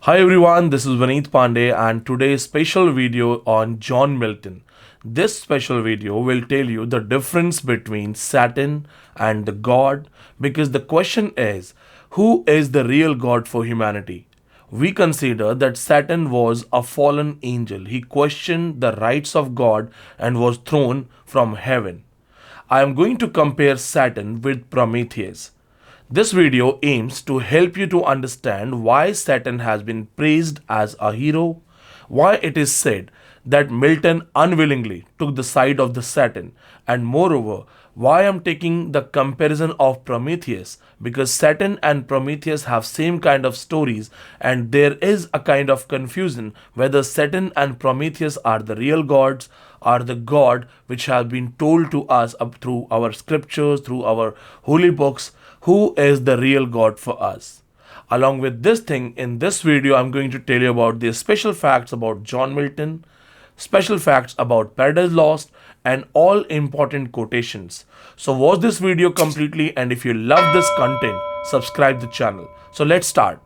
Hi everyone, this is Vineet Pandey and today's special video on John Milton. This special video will tell you the difference between Satan and the God because the question is, who is the real God for humanity? We consider that Satan was a fallen angel. He questioned the rights of God and was thrown from heaven. I am going to compare Satan with Prometheus. This video aims to help you to understand why Satan has been praised as a hero, why it is said that Milton unwillingly took the side of the Satan, and moreover, why I am taking the comparison of Prometheus because Satan and Prometheus have same kind of stories and there is a kind of confusion whether Satan and Prometheus are the real gods or the god which have been told to us up through our scriptures, through our holy books, who is the real God for us. Along with this thing, in this video, I'm going to tell you about the special facts about John Milton, special facts about Paradise Lost, and all important quotations. So watch this video completely, and if you love this content, subscribe the channel. So let's start.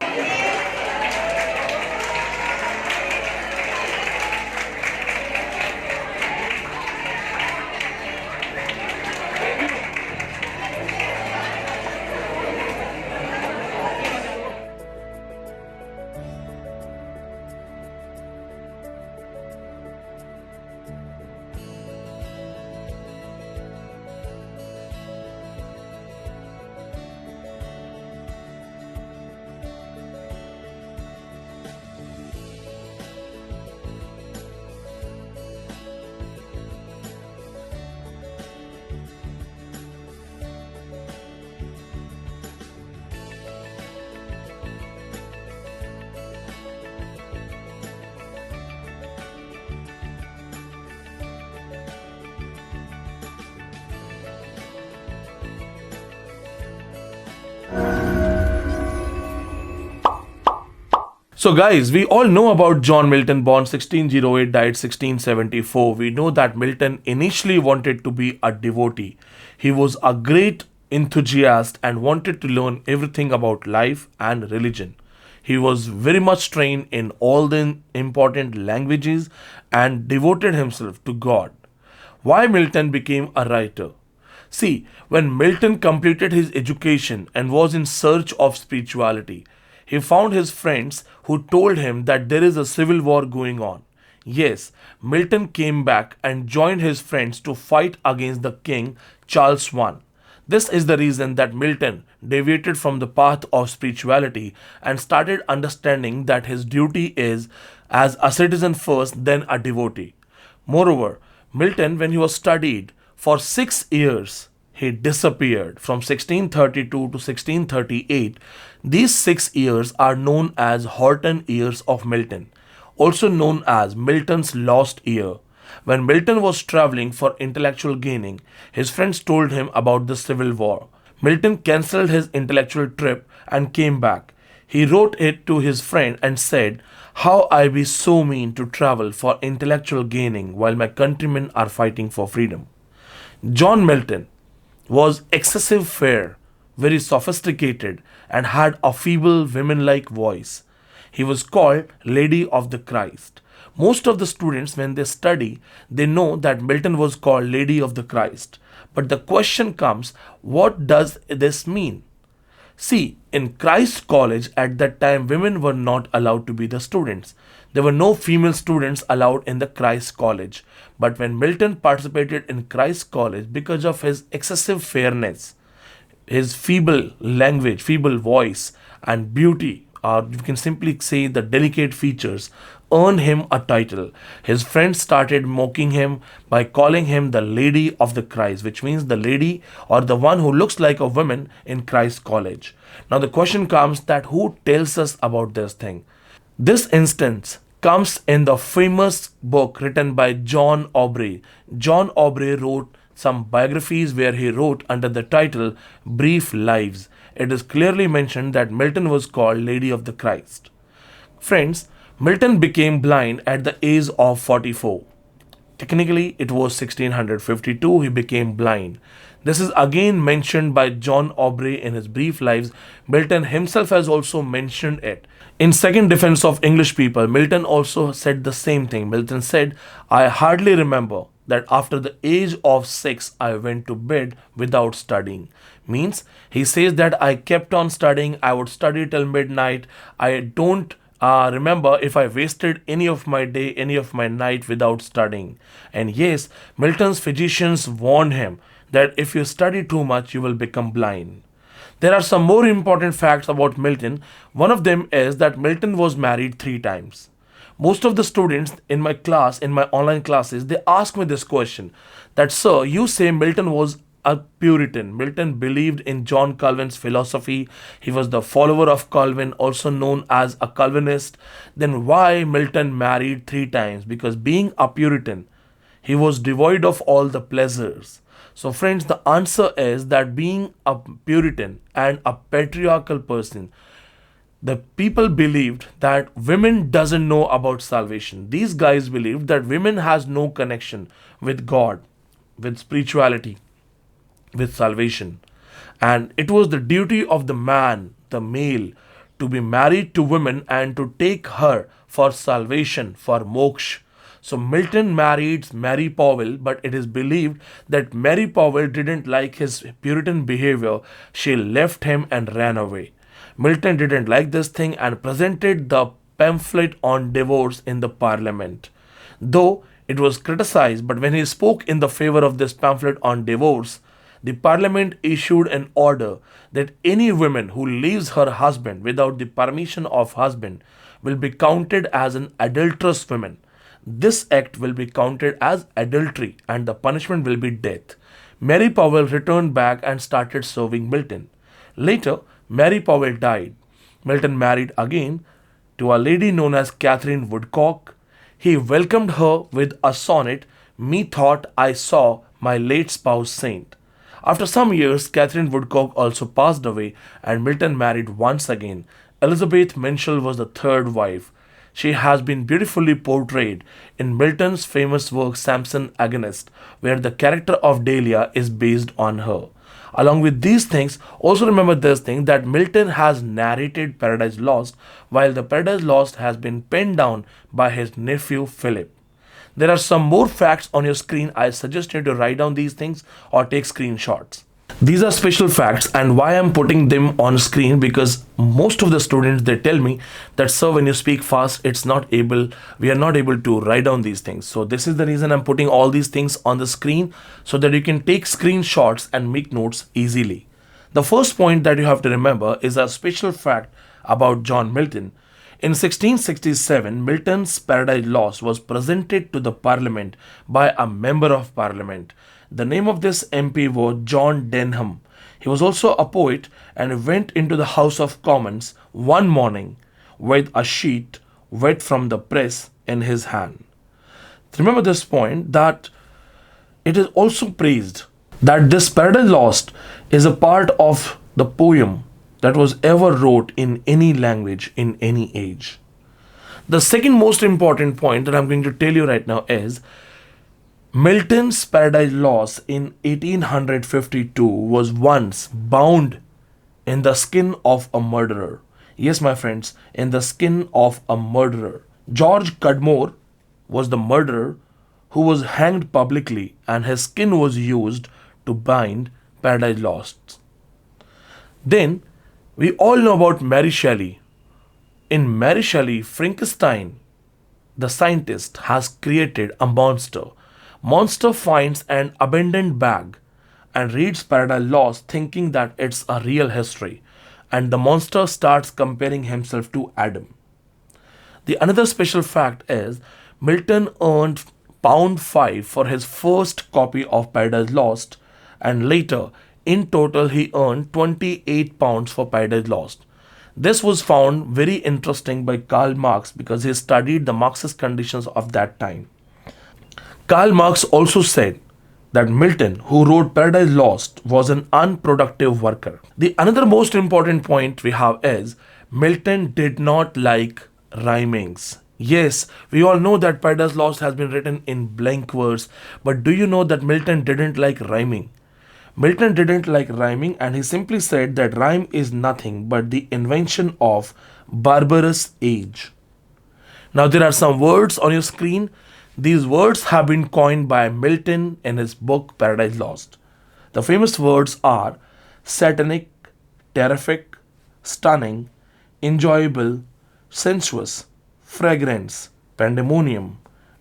So guys, we all know about John Milton, born 1608, died 1674. We know that Milton initially wanted to be a devotee. He was a great enthusiast and wanted to learn everything about life and religion. He was very much trained in all the important languages and devoted himself to God. Why Milton became a writer? See, when Milton completed his education and was in search of spirituality, he found his friends who told him that there is a civil war going on. Yes, Milton came back and joined his friends to fight against the king Charles I. This is the reason that Milton deviated from the path of spirituality and started understanding that his duty is as a citizen first, then a devotee. Moreover, Milton, when he was studied for 6 years, he disappeared from 1632 to 1638. These 6 years are known as Horton years of Milton, also known as Milton's lost year. When Milton was traveling for intellectual gaining, his friends told him about the civil war. Milton cancelled his intellectual trip and came back. He wrote it to his friend and said, "How I be so mean to travel for intellectual gaining while my countrymen are fighting for freedom." John Milton was excessive fair, very sophisticated, and had a feeble women-like voice. He was called Lady of the Christ. Most of the students, when they study, they know that Milton was called Lady of the Christ. But the question comes, what does this mean? See, in Christ College at that time, women were not allowed to be the students. There were no female students allowed in the Christ College. But when Milton participated in Christ College, because of his excessive fairness, his feeble language, feeble voice, and beauty, or you can simply say the delicate features, earned him a title. His friends started mocking him by calling him the Lady of the Christ, which means the lady or the one who looks like a woman in Christ College. Now the question comes that who tells us about this thing? This instance comes in the famous book written by John Aubrey. John Aubrey wrote some biographies where he wrote under the title Brief Lives. It is clearly mentioned that Milton was called Lady of the Christ. Friends, Milton became blind at the age of 44. Technically, it was 1652 he became blind. This is again mentioned by John Aubrey in his Brief Lives. Milton himself has also mentioned it. In Second Defense of English People, Milton also said the same thing. Milton said, I hardly remember that after the age of 6 I went to bed without studying. Means he says that I kept on studying, I would study till midnight. I don't remember if I wasted any of my day, any of my night without studying. And yes, Milton's physicians warned him that if you study too much, you will become blind. There are some more important facts about Milton. One of them is that Milton was married 3 times. Most of the students in my class, in my online classes, they ask me this question that, sir, you say Milton was a Puritan. Milton believed in John Calvin's philosophy. He was the follower of Calvin, also known as a Calvinist. Then why Milton married 3 times? Because being a Puritan, he was devoid of all the pleasures. So friends, the answer is that being a Puritan and a patriarchal person, the people believed that women doesn't know about salvation. These guys believed that women has no connection with God, with spirituality, with salvation. And it was the duty of the man, the male, to be married to women and to take her for salvation, for moksha. So Milton married Mary Powell, but it is believed that Mary Powell didn't like his Puritan behavior. She left him and ran away. Milton didn't like this thing and presented the pamphlet on divorce in the parliament. Though it was criticized, but when he spoke in the favor of this pamphlet on divorce, the parliament issued an order that any woman who leaves her husband without the permission of husband will be counted as an adulterous woman. This act will be counted as adultery and the punishment will be death. Mary Powell returned back and started serving Milton. Later, Mary Powell died. Milton married again to a lady known as Catherine Woodcock. He welcomed her with a sonnet, Methought I saw my late spouse saint. After some years, Catherine Woodcock also passed away and Milton married once again. Elizabeth Menschel was the third wife. She has been beautifully portrayed in Milton's famous work Samson Agonist, where the character of Delia is based on her. Along with these things, also remember this thing that Milton has narrated Paradise Lost, while the Paradise Lost has been penned down by his nephew Philip. There are some more facts on your screen. I suggest you to write down these things or take screenshots. These are special facts, and why I'm putting them on screen, because most of the students, they tell me that, sir, when you speak fast, we are not able to write down these things. So this is the reason I'm putting all these things on the screen so that you can take screenshots and make notes easily. The first point that you have to remember is a special fact about John Milton. In 1667, Milton's Paradise Lost was presented to the Parliament by a member of Parliament. The name of this MP was John Denham. He was also a poet and went into the House of Commons one morning with a sheet wet from the press in his hand. Remember this point, that it is also praised that this Paradise Lost is a part of the poem that was ever wrote in any language in any age. The second most important point that I'm going to tell you right now is Milton's Paradise Lost in 1852 was once bound in the skin of a murderer. Yes, my friends, in the skin of a murderer. George Cudmore was the murderer who was hanged publicly, and his skin was used to bind Paradise Lost. Then, we all know about Mary Shelley. In Mary Shelley, Frankenstein, the scientist, has created a monster. Monster finds an abandoned bag and reads Paradise Lost thinking that it's a real history, and the monster starts comparing himself to Adam. The another special fact is Milton earned £5 for his first copy of Paradise Lost, and later in total he earned £28 for Paradise Lost. This was found very interesting by Karl Marx because he studied the Marxist conditions of that time. Karl Marx also said that Milton, who wrote Paradise Lost, was an unproductive worker. The another most important point we have is Milton did not like rhymings. Yes, we all know that Paradise Lost has been written in blank verse, but do you know that Milton didn't like rhyming? Milton didn't like rhyming and he simply said that rhyme is nothing but the invention of barbarous age. Now, there are some words on your screen. These words have been coined by Milton in his book Paradise Lost. The famous words are satanic, terrific, stunning, enjoyable, sensuous, fragrance, pandemonium,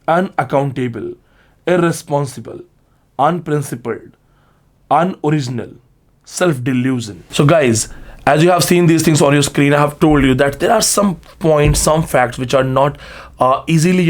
unaccountable, irresponsible, unprincipled, unoriginal, self delusion. So, guys, as you have seen these things on your screen, I have told you that there are some points, some facts which are not easily,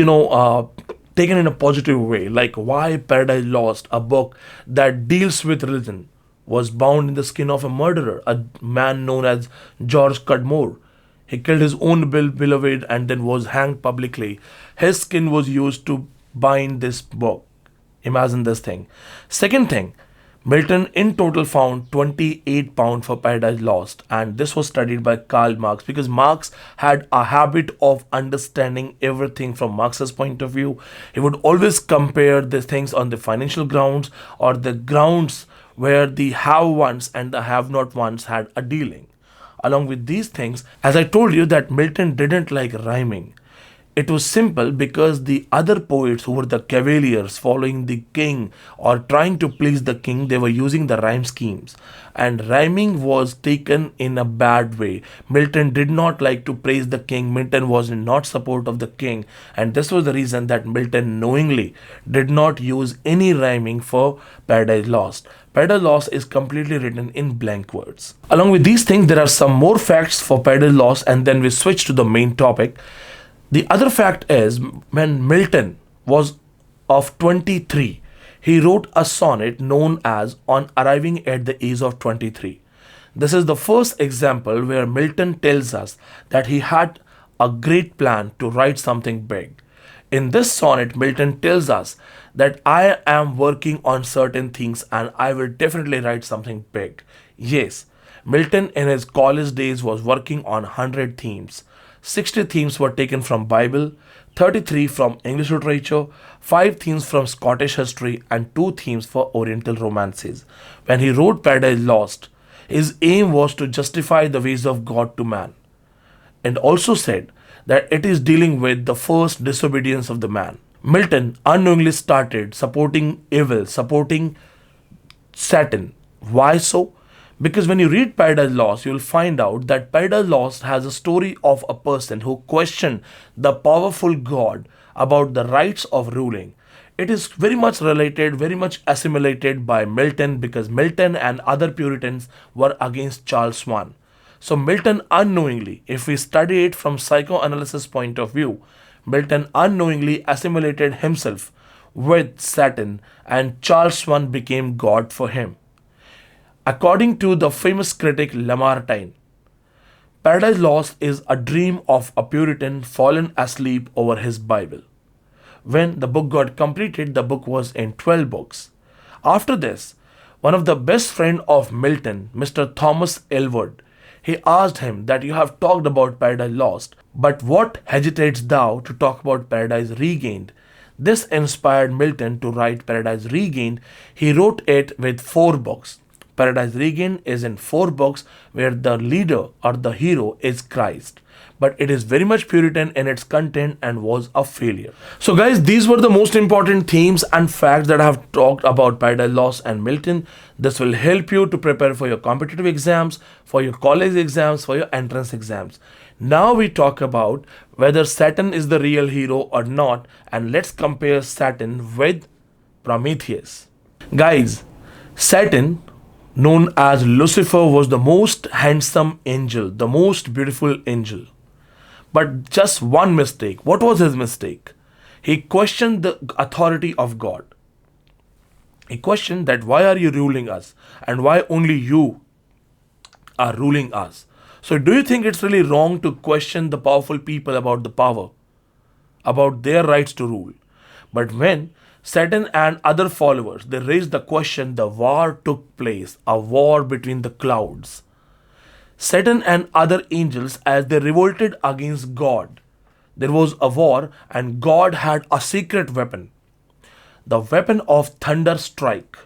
taken in a positive way. Like why Paradise Lost, a book that deals with religion, was bound in the skin of a murderer, a man known as George Cudmore. He killed his own beloved and then was hanged publicly. His skin was used to bind this book. Imagine this thing. Second thing, Milton in total found 28 pounds for Paradise Lost, and this was studied by Karl Marx because Marx had a habit of understanding everything from Marx's point of view. He would always compare the things on the financial grounds or the grounds where the have ones and the have not ones had a dealing. Along with these things, as I told you that Milton didn't like rhyming. It was simple because the other poets who were the cavaliers following the king or trying to please the king, they were using the rhyme schemes. And rhyming was taken in a bad way. Milton did not like to praise the king. Milton was in not support of the king. And this was the reason that Milton knowingly did not use any rhyming for Paradise Lost. Paradise Lost is completely written in blank words. Along with these things, there are some more facts for Paradise Lost, and then we switch to the main topic. The other fact is when Milton was of 23, he wrote a sonnet known as On Arriving at the Age of 23. This is the first example where Milton tells us that he had a great plan to write something big. In this sonnet, Milton tells us that I am working on certain things and I will definitely write something big. Yes, Milton in his college days was working on 100 themes. 60 themes were taken from Bible, 33 from English literature, 5 themes from Scottish history, and 2 themes for Oriental romances. When he wrote Paradise Lost, his aim was to justify the ways of God to man, and also said that it is dealing with the first disobedience of the man. Milton unknowingly started supporting evil, supporting Satan. Why so? Because when you read Paradise Lost, you will find out that Paradise Lost has a story of a person who questioned the powerful God about the rights of ruling. It is very much related, very much assimilated by Milton because Milton and other Puritans were against Charles I. So Milton unknowingly, if we study it from psychoanalysis point of view, Milton unknowingly assimilated himself with Satan and Charles I became God for him. According to the famous critic Lamartine, Paradise Lost is a dream of a Puritan fallen asleep over his Bible. When the book got completed, the book was in 12 books. After this, one of the best friend of Milton, Mr. Thomas Elwood, he asked him that you have talked about Paradise Lost, but what hesitates thou to talk about Paradise Regained? This inspired Milton to write Paradise Regained. He wrote it with 4 books. Paradise Regained is in 4 books where the leader or the hero is Christ. But it is very much Puritan in its content and was a failure. So guys, these were the most important themes and facts that I have talked about Paradise Lost and Milton. This will help you to prepare for your competitive exams, for your college exams, for your entrance exams. Now we talk about whether Satan is the real hero or not, and let's compare Satan with Prometheus. Guys, Satan, known as Lucifer, was the most handsome angel, the most beautiful angel. But just one mistake. What was his mistake? He questioned the authority of God. He questioned that why are you ruling us and why only you are ruling us. So do you think it's really wrong to question the powerful people about the power, about their rights to rule? But when Satan and other followers, they raised the question, the war took place, a war between the clouds. Satan and other angels, as they revolted against God, There was a war, and God had a secret weapon, the weapon of thunder strike.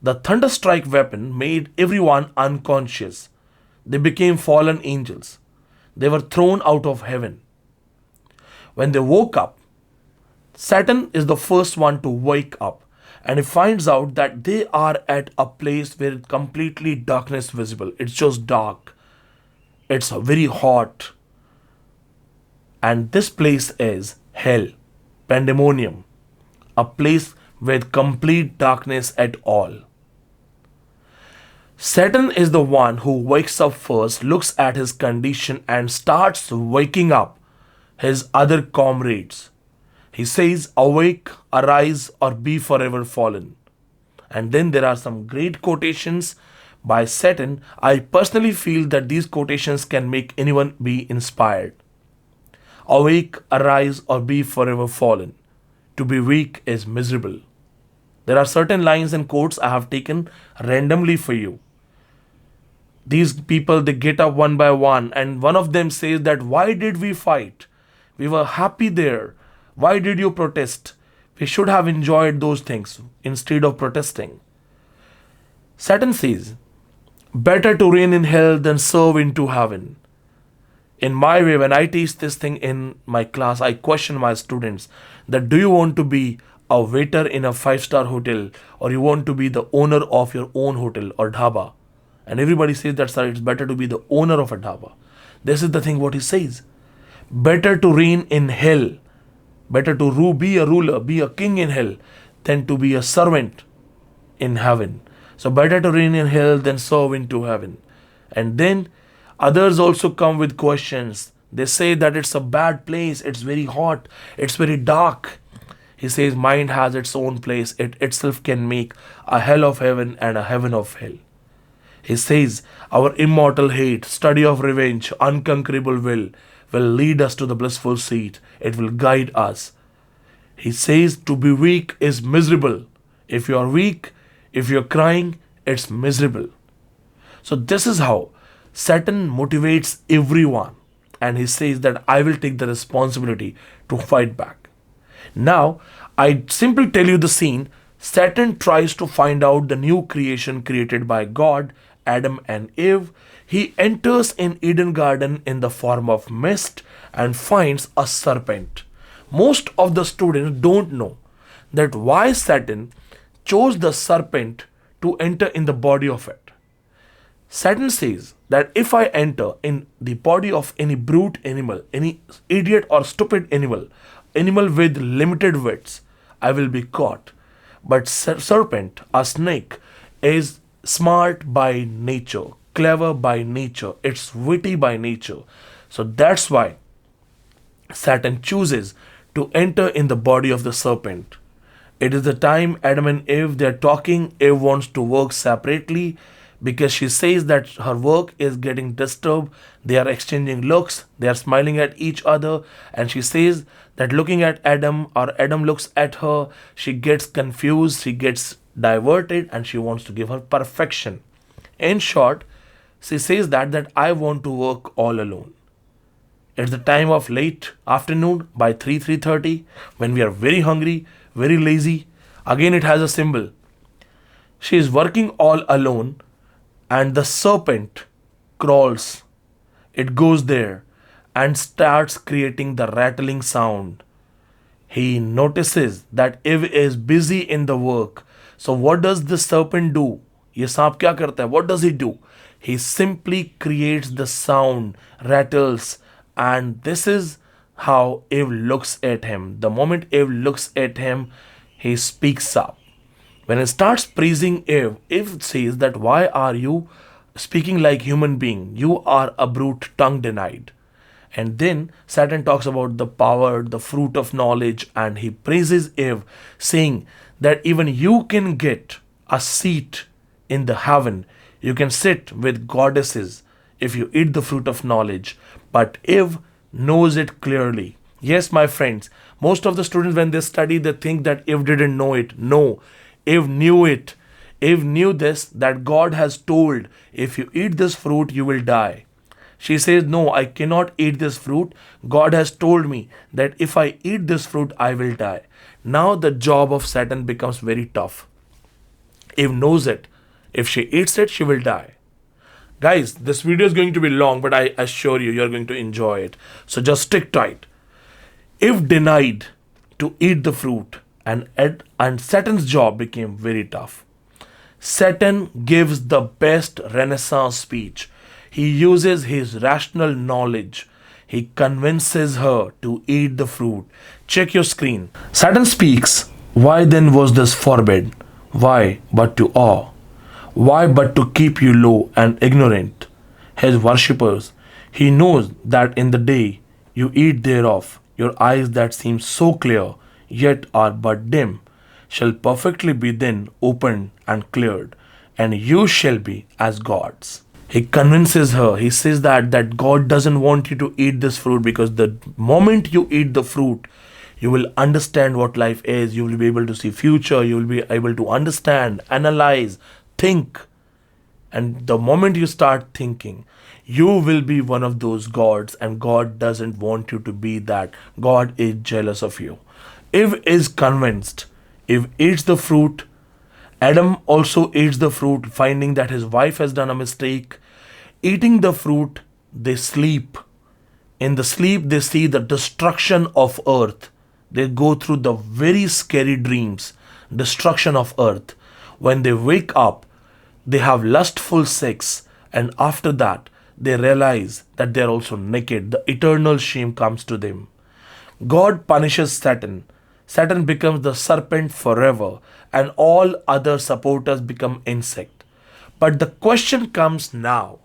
The thunder strike weapon made everyone unconscious. They became fallen angels. They were thrown out of heaven. When they woke up, Satan is the first one to wake up, and he finds out that they are at a place where completely darkness visible. It's just dark. It's very hot. And this place is hell, pandemonium, a place with complete darkness at all. Satan is the one who wakes up first, looks at his condition, and starts waking up his other comrades. He says, "Awake, arise, or be forever fallen." And then there are some great quotations by Satan. I personally feel that these quotations can make anyone be inspired. Awake, arise, or be forever fallen. To be weak is miserable. There are certain lines and quotes I have taken randomly for you. These people, they get up one by one, and one of them says that, "Why did we fight? We were happy there. Why did you protest? We should have enjoyed those things instead of protesting." Satan says, "Better to reign in hell than serve into heaven." In my way, when I teach this thing in my class, I question my students that, do you want to be a waiter in a five-star hotel, or you want to be the owner of your own hotel or dhaba? And everybody says that, "Sir, it's better to be the owner of a dhaba." This is the thing what he says. Better to reign in hell, better to be a ruler, be a king in hell, than to be a servant in heaven. So better to reign in hell than serve into heaven. And then others also come with questions. They say that it's a bad place, it's very hot, it's very dark. He says mind has its own place. It itself can make a hell of heaven and a heaven of hell. He says our immortal hate, study of revenge, unconquerable will lead us to the blissful seat. It will guide us. He says to be weak is miserable. If you are weak, if you're crying, it's miserable. So this is how Satan motivates everyone. And he says that I will take the responsibility to fight back. Now, I simply tell you the scene. Satan tries to find out the new creation created by God, Adam and Eve. He enters in Eden Garden in the form of mist and finds a serpent. Most of the students don't know that why Satan chose the serpent to enter in the body of it. Satan says that if I enter in the body of any brute animal, any idiot or stupid animal with limited wits, I will be caught. But serpent, a snake, is smart by nature, clever by nature, it's witty by nature. So that's why Satan chooses to enter in the body of the serpent. It is the time Adam and Eve, they're talking. Eve wants to work separately because she says that her work is getting disturbed. They are exchanging looks, they are smiling at each other, and she says that looking at Adam, or Adam looks at her, she gets confused, she gets diverted, and she wants to give her perfection. In short, she says that I want to work all alone. It's the time of late afternoon by 3:30 when we are very hungry, very lazy. Again, it has a symbol. She is working all alone, and the serpent crawls. It goes there and starts creating the rattling sound. He notices that Eve is busy in the work. So what does the serpent do? ये सांप क्या करता है? What does he do? He simply creates the sound, rattles, and this is how Eve looks at him. The moment Eve looks at him, he speaks up. When he starts praising Eve, Eve says that why are you speaking like human being? You are a brute, tongue denied. And then Satan talks about the power, the fruit of knowledge, and he praises Eve, saying that even you can get a seat in the heaven. You can sit with goddesses if you eat the fruit of knowledge. But Eve knows it clearly. Yes, my friends, most of the students when they study, they think that Eve didn't know it. No, Eve knew it. Eve knew this, that God has told, if you eat this fruit, you will die. She says, no, I cannot eat this fruit. God has told me that if I eat this fruit, I will die. Now the job of Satan becomes very tough. Eve knows it. If she eats it, she will die. Guys, this video is going to be long, but I assure you, you're going to enjoy it. So just stick tight. Eve denied to eat the fruit, and Satan's job became very tough. Satan gives the best Renaissance speech. He uses his rational knowledge. He convinces her to eat the fruit. Check your screen. Satan speaks. Why then was this forbid? Why but to awe? Why but to keep you low and ignorant? His worshippers. He knows that in the day you eat thereof, your eyes that seem so clear, yet are but dim, shall perfectly be then opened and cleared, and you shall be as gods. He convinces her. He says that God doesn't want you to eat this fruit, because the moment you eat the fruit, you will understand what life is. You will be able to see future. You will be able to understand, analyze, think. And the moment you start thinking, you will be one of those gods, and God doesn't want you to be that. God is jealous of you. Eve is convinced. Eve eats the fruit. Adam also eats the fruit, finding that his wife has done a mistake. Eating the fruit, they sleep. In the sleep, they see the destruction of earth. They go through the very scary dreams, destruction of earth. When they wake up, they have lustful sex, and after that, they realize that they are also naked. The eternal shame comes to them. God punishes Satan. Satan becomes the serpent forever, and all other supporters become insect. But the question comes now.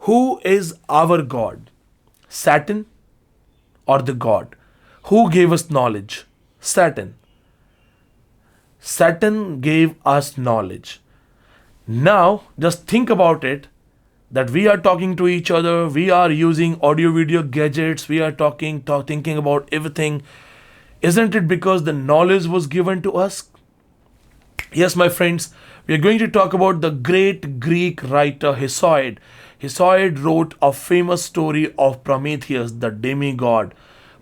Who is our God? Satan or the God? Who gave us knowledge? Satan. Satan gave us knowledge. Now, just think about it, that we are talking to each other, we are using audio video gadgets, we are thinking about everything. Isn't it because the knowledge was given to us? Yes, my friends, we are going to talk about the great Greek writer Hesiod. Hesiod wrote a famous story of Prometheus, the demigod.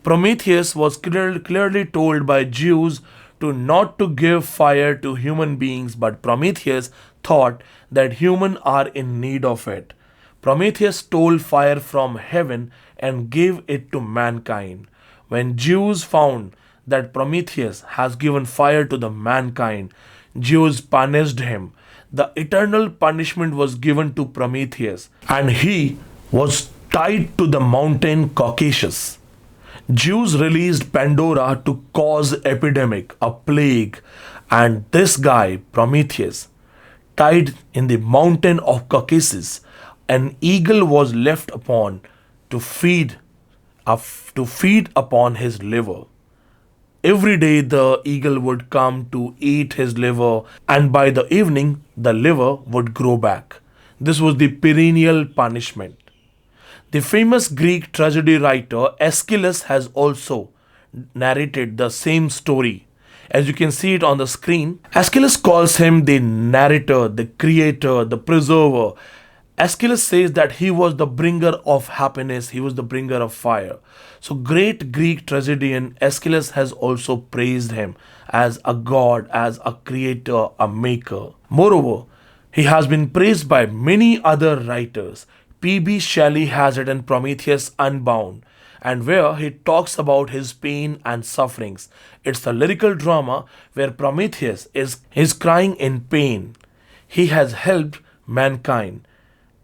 Prometheus was clearly told by Jews not to give fire to human beings, but Prometheus thought that humans are in need of it. Prometheus stole fire from heaven and gave it to mankind. When Jews found that Prometheus has given fire to the mankind, Jews punished him. The eternal punishment was given to Prometheus, and he was tied to the mountain Caucasus. Jews released Pandora to cause epidemic, a plague, and this guy, Prometheus, tied in the mountain of Caucasus, an eagle was left upon to feed upon his liver. Every day the eagle would come to eat his liver, and by the evening the liver would grow back. This was the perennial punishment. The famous Greek tragedy writer Aeschylus has also narrated the same story. As you can see it on the screen, Aeschylus calls him the narrator, the creator, the preserver. Aeschylus says that he was the bringer of happiness, he was the bringer of fire. So great Greek tragedian Aeschylus has also praised him as a god, as a creator, a maker. Moreover, he has been praised by many other writers. P.B. Shelley has written Prometheus Unbound, and where he talks about his pain and sufferings. It's a lyrical drama where Prometheus is crying in pain. He has helped mankind,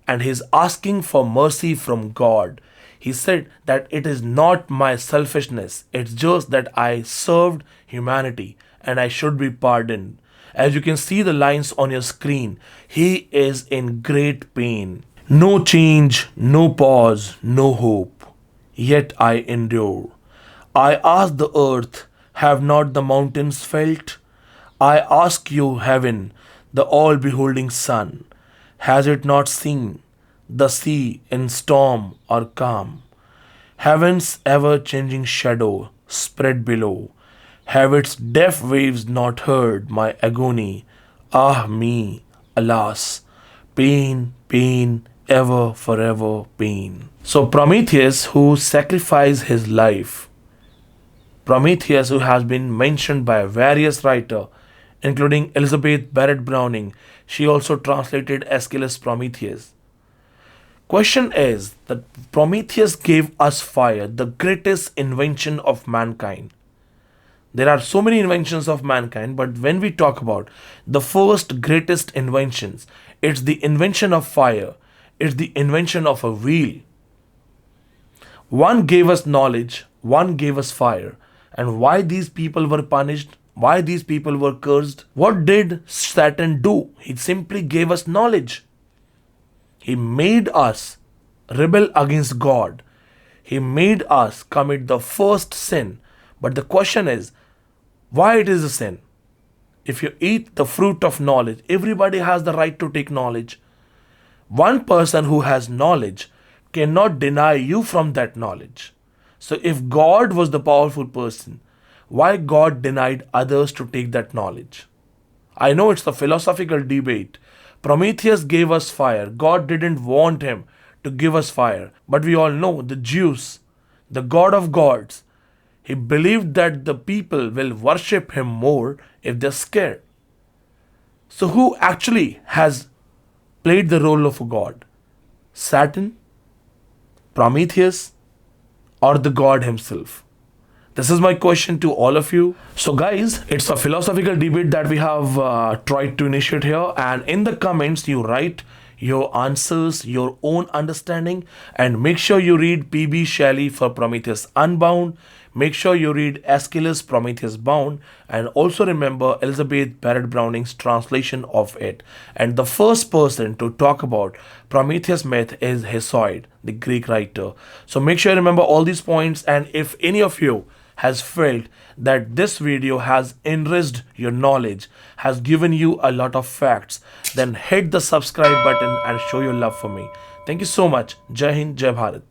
and he's asking for mercy from God. He said that it is not my selfishness, it's just that I served humanity and I should be pardoned. As you can see the lines on your screen, he is in great pain. No change, no pause, no hope, yet I endure. I ask the earth, have not the mountains felt? I ask you, heaven, the all-beholding sun, has it not seen the sea in storm or calm? Heaven's ever-changing shadow spread below, have its deaf waves not heard my agony? Ah me, alas, pain, pain, ever, forever been. So Prometheus, who sacrificed his life, Prometheus, who has been mentioned by various writers, including Elizabeth Barrett Browning, she also translated Aeschylus Prometheus. Question is that Prometheus gave us fire, the greatest invention of mankind. There are so many inventions of mankind, but when we talk about the first greatest inventions, it's the invention of fire, it's the invention of a wheel. One gave us knowledge, one gave us fire. And why these people were punished? Why these people were cursed? What did Satan do? He simply gave us knowledge. He made us rebel against God. He made us commit the first sin. But the question is, why it is a sin? If you eat the fruit of knowledge, everybody has the right to take knowledge. One person who has knowledge cannot deny you from that knowledge. So if God was the powerful person, why God denied others to take that knowledge? I know it's a philosophical debate. Prometheus gave us fire. God didn't want him to give us fire. But we all know the Jews, the God of gods, he believed that the people will worship him more if they're scared. So who actually has played the role of a God? Satan, Prometheus, or the God himself? This is my question to all of you. So guys, it's a philosophical debate that we have tried to initiate here, and in the comments you write your answers, your own understanding, and make sure you read P.B. Shelley for Prometheus Unbound. Make sure you read Aeschylus Prometheus Bound, and also remember Elizabeth Barrett Browning's translation of it. And the first person to talk about Prometheus myth is Hesiod, the Greek writer. So make sure you remember all these points, and if any of you has felt that this video has enriched your knowledge, has given you a lot of facts, then hit the subscribe button and show your love for me. Thank you so much. Jai Hind, Jai Bharat.